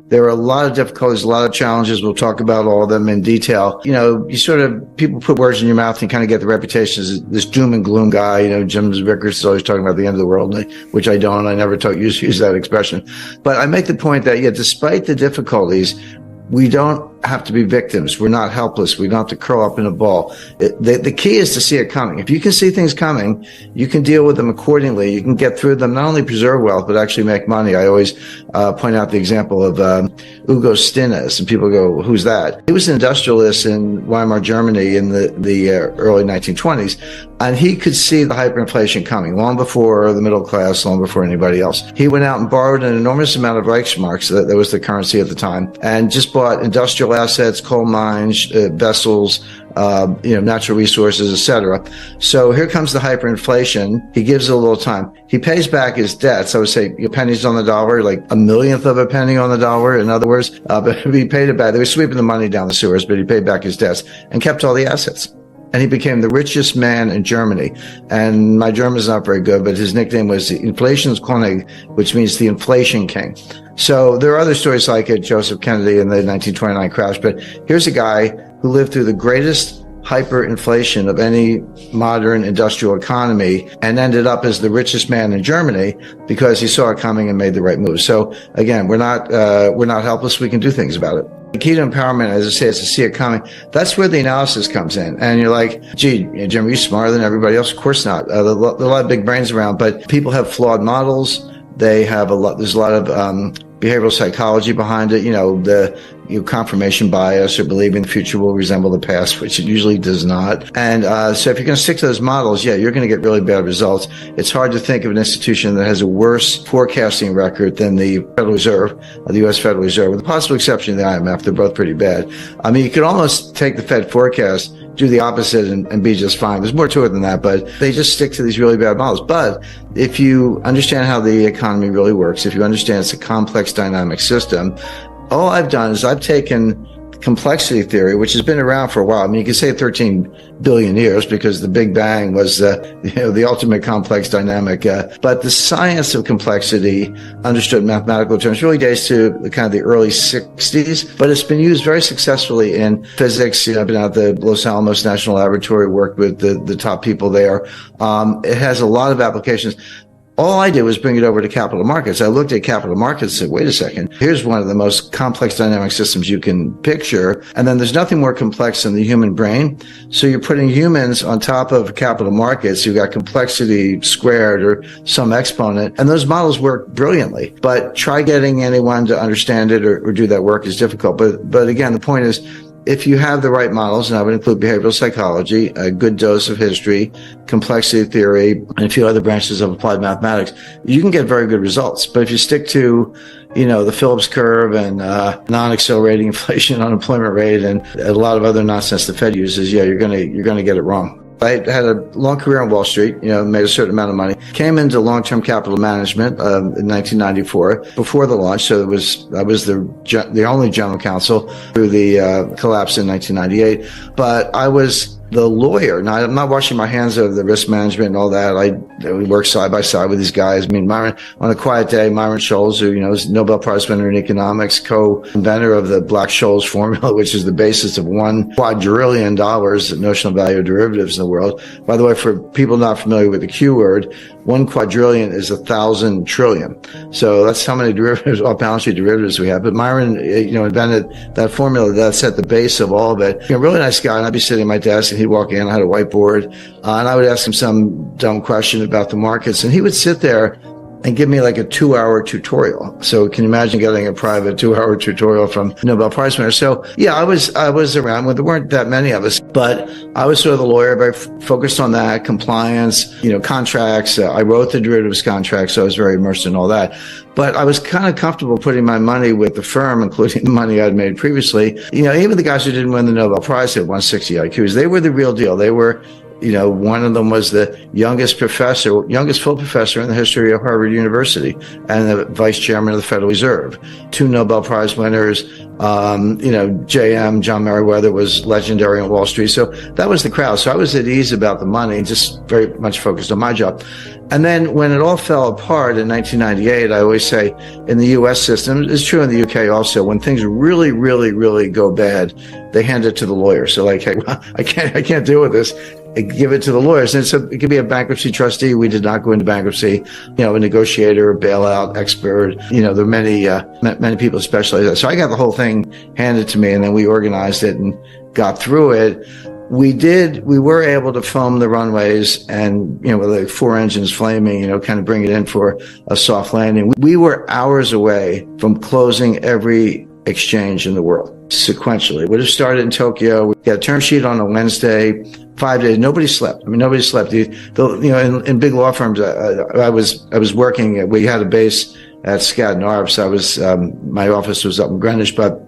There are a lot of difficulties, a lot of challenges. We'll talk about all of them in detail. People put words in your mouth and you kind of get the reputation as this doom and gloom guy. Rickards is always talking about the end of the world, which I don't. I never use that expression. But I make the point that, despite the difficulties, we don't have to be victims. We're not helpless. We don't have to curl up in a ball. The key is to see it coming. If you can see things coming, you can deal with them accordingly. You can get through them, not only preserve wealth, but actually make money. I always point out the example of Hugo Stinnes, and people go, who's that? He was an industrialist in Weimar, Germany in the early 1920s, and he could see the hyperinflation coming long before the middle class, long before anybody else. He went out and borrowed an enormous amount of Reichsmarks, that was the currency at the time, and just bought industrial assets, coal mines, vessels, natural resources, etc. So here comes the hyperinflation. He gives it a little time. He pays back his debts. I would say pennies on the dollar, like a millionth of a penny on the dollar. In other words, but he paid it back. They were sweeping the money down the sewers, but he paid back his debts and kept all the assets. And he became the richest man in Germany. And my German is not very good, but his nickname was the Inflationskönig, which means the inflation king. So there are other stories like it, Joseph Kennedy in the 1929 crash. But here's a guy who lived through the greatest hyperinflation of any modern industrial economy and ended up as the richest man in Germany because he saw it coming and made the right move. So again, we're not helpless. We can do things about it. The key to empowerment, as I say, is to see it coming. That's where the analysis comes in. And you're like, gee, Jim, are you smarter than everybody else? Of course not. There are a lot of big brains around, but people have flawed models. There's a lot of behavioral psychology behind it, the confirmation bias or believing the future will resemble the past, which it usually does not. And so if you're going to stick to those models, you're going to get really bad results. It's hard to think of an institution that has a worse forecasting record than the Federal Reserve, the U.S. Federal Reserve, with the possible exception of the IMF. They're both pretty bad. I mean, you could almost take the Fed forecast, do the opposite and be just fine. There's more to it than that, but they just stick to these really bad models. But if you understand how the economy really works, if you understand it's a complex dynamic system, all I've done is I've taken complexity theory, which has been around for a while. I mean, you could say 13 billion years because the Big Bang was the ultimate complex dynamic. But the science of complexity, understood in mathematical terms, really dates to the early 60s. But it's been used very successfully in physics. I've been at the Los Alamos National Laboratory, worked with the top people there. It has a lot of applications. All I did was bring it over to capital markets. I looked at capital markets and said, wait a second, here's one of the most complex dynamic systems you can picture. And then there's nothing more complex than the human brain. So you're putting humans on top of capital markets. You've got complexity squared or some exponent. And those models work brilliantly. But try getting anyone to understand it or do that work is difficult. But again, the point is, if you have the right models, and I would include behavioral psychology, a good dose of history, complexity theory, and a few other branches of applied mathematics, you can get very good results. But if you stick to, the Phillips curve and non-accelerating inflation, unemployment rate, and a lot of other nonsense the Fed uses, you're gonna get it wrong. I had a long career on Wall Street, made a certain amount of money, came into long-term capital management in 1994 before the launch. So I was the only general counsel through the collapse in 1998. But I was the lawyer. Now, I'm not washing my hands of the risk management and all that. We work side by side with these guys. I mean, Myron, on a quiet day, Myron Scholes, who, is Nobel Prize winner in economics, co-inventor of the Black-Scholes formula, which is the basis of $1 quadrillion notional value of derivatives in the world. By the way, for people not familiar with the Q word, 1 quadrillion is 1,000 trillion. So that's how many derivatives, off-balance sheet derivatives we have. But Myron, invented that formula that set the base of all of it. Really nice guy. And I'd be sitting at my desk and he'd walk in. I had a whiteboard and I would ask him some dumb question about the markets. And he would sit there and give me like a 2-hour tutorial. So can you imagine getting a private 2-hour tutorial from Nobel Prize winner? So I was around when there weren't that many of us, but I was sort of the lawyer, very focused on that, compliance, contracts. I wrote the derivatives contracts, so I was very immersed in all that. But I was kind of comfortable putting my money with the firm, including the money I'd made previously. Even the guys who didn't win the Nobel Prize had 160 IQs. They were the real deal. They were One of them was the youngest full professor in the history of Harvard University, and the vice chairman of the Federal Reserve. 2 Nobel Prize winners. John Merriweather was legendary on Wall Street. So that was the crowd. So I was at ease about the money, just very much focused on my job. And then when it all fell apart in 1998, I always say in the U.S. system, it's true in the UK also, when things really, really, really go bad, they hand it to the lawyer. So like, hey, I can't deal with this. Give it to the lawyers. And so it could be a bankruptcy trustee. We did not go into bankruptcy. A negotiator, a bailout expert. There are many people specialize in that. So I got the whole thing handed to me, and then we organized it and got through it. We were able to foam the runways and, with like 4 engines flaming, kind of bring it in for a soft landing. We were hours away from closing every exchange in the world sequentially. It would have started in Tokyo. We got a term sheet on a Wednesday, 5 days. Nobody slept. Nobody slept. In big law firms, I was working. We had a base at Skadden Arps. My office was up in Greenwich, but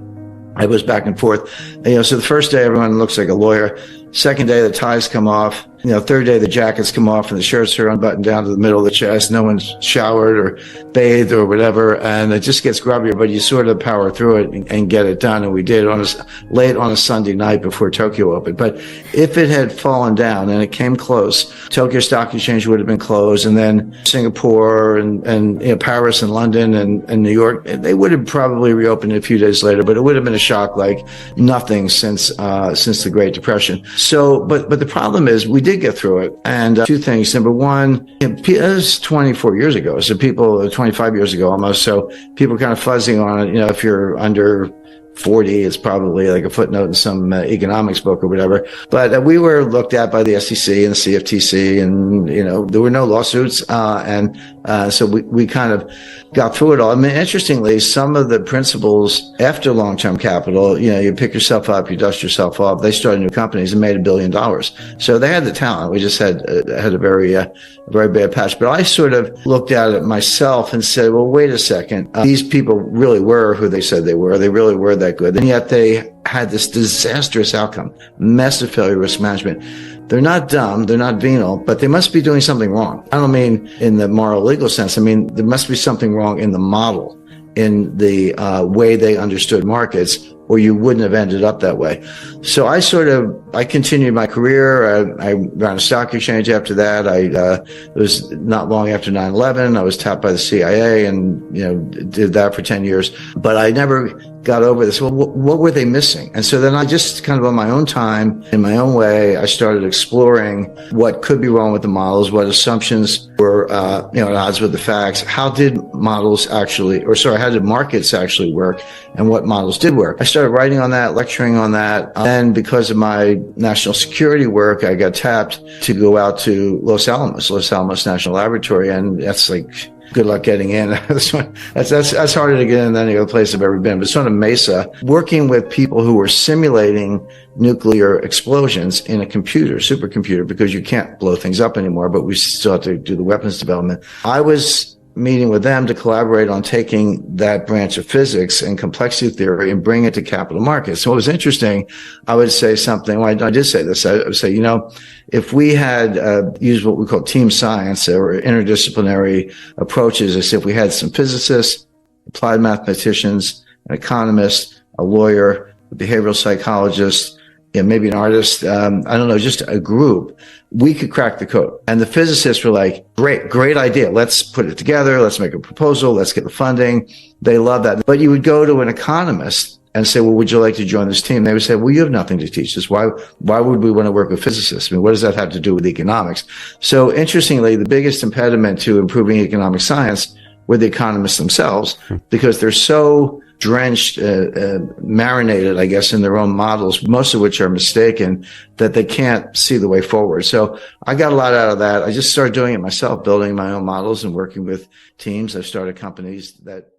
I was back and forth. So the first day, everyone looks like a lawyer. Second day, the ties come off. Third day, the jackets come off and the shirts are unbuttoned down to the middle of the chest. No one's showered or bathed or whatever. And it just gets grubbier, but you sort of power through it and get it done. And we did late on a Sunday night before Tokyo opened. But if it had fallen down and it came close, Tokyo Stock Exchange would have been closed. And then Singapore and Paris and London and New York, they would have probably reopened a few days later, but it would have been a shock like nothing since the Great Depression. So, but the problem is we did get through it. And 2 things. Number one, it was 24 years ago. So 25 years ago almost. So people kind of fuzzing on it. If you're under 40, it's probably like a footnote in some economics book or whatever. But we were looked at by the SEC and the CFTC, and there were no lawsuits, so we kind of got through it all. I mean, interestingly, some of the principals after long-term capital, you pick yourself up, you dust yourself off. They started new companies and made $1 billion. So they had the talent. We just had a very bad patch. But I sort of looked at it myself and said, well, wait a second. These people really were who they said they were. They really were that good. And yet they had this disastrous outcome, massive failure risk management. They're not dumb, they're not venal, but they must be doing something wrong. I don't mean in the moral legal sense. I mean, there must be something wrong in the model, in the way they understood markets, or you wouldn't have ended up that way. So I continued my career. I ran a stock exchange after that. It was not long after 9/11. I was tapped by the CIA and, did that for 10 years. But I never got over this. Well, what were they missing? And so then I just kind of on my own time, in my own way, I started exploring what could be wrong with the models, what assumptions were, at odds with the facts. How did markets actually work, and what models did work? I started writing on that, lecturing on that. Then because of my national security work, I got tapped to go out to Los Alamos National Laboratory. And that's like, good luck getting in. That's harder to get in than any other place I've ever been. But it's on a Mesa, working with people who were simulating nuclear explosions in a supercomputer, because you can't blow things up anymore, but we still have to do the weapons development. I was meeting with them to collaborate on taking that branch of physics and complexity theory and bring it to capital markets. So what was interesting, I would say something, well, I did say this, I would say, if we had used what we call team science or interdisciplinary approaches, as if we had some physicists, applied mathematicians, an economist, a lawyer, a behavioral psychologist, maybe an artist, just a group, we could crack the code. And the physicists were like, great idea. Let's put it together. Let's make a proposal. Let's get the funding. They love that. But you would go to an economist and say, well, would you like to join this team? They would say, well, you have nothing to teach us. Why would we want to work with physicists? I mean, what does that have to do with economics? So interestingly, the biggest impediment to improving economic science were the economists themselves, because they're so drenched, marinated, I guess, in their own models, most of which are mistaken, that they can't see the way forward. So I got a lot out of that. I just started doing it myself, building my own models and working with teams. I've started companies that